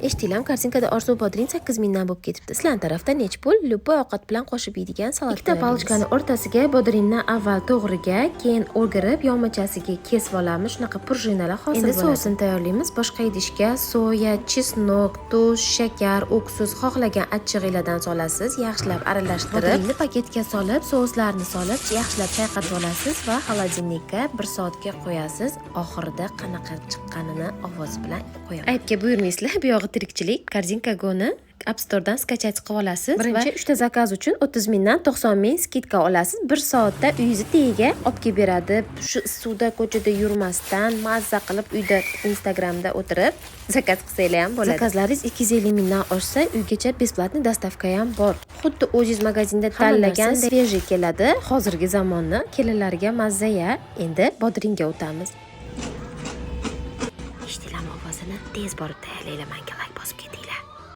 Eshitdilar, korzinkada orzu bodring 8 mingdan bo'lib ketibdi. Sizlar tarafda nech pul? Lupa ovqat bilan qo'shib yeydigan salat. Ikkita palochkani o'rtasiga bodringni avval to'g'riga, keyin o'rgirib, yog'machasiga kesib olamiz. Shunaqa prujinalar hosil bo'ladi. Endi sosini tayyorlaymiz. Boshqa idishga soya, chesnok, tuz, shakar, уксус xohlagan achchig'inglardan solasiz. Yaxshilab aralashtirib, bodringni paketga solib, soslarni solib, yaxshilab chayqatib olasiz va xolodilnikka 1 soatga qo'yasiz. Oxirida qanaqa chiqqanini ovoz bilan qo'yamiz. Aybga buyurmaysizlar, bu yog'i tirikchilik. Korzinka Go'ni App Store'dan skachать qilib olasiz. Birinchi 3 ta zakaz uchun 30 mingdan 90 ming skidka olasiz. 1 soatda uyingizni tagiga olib kelib beradi. Shu suvda ko'chada yurmasdan mazza qilib uyda Instagramda o'tirib zakaz qilsanglar ham bo'ladi. Zakazlaringiz 250 mingdan oshsa uygacha besplatni dostavka ham bor. Xuddi o'zingiz magazinda tanlagan svejiy keladi. Hozirgi zamonni kelinlarga mazza-ya. Endi bodringga o'tamiz. Eshitdilarmi ovozini? Tez borib tayyorlaylar, menga like bosib keting.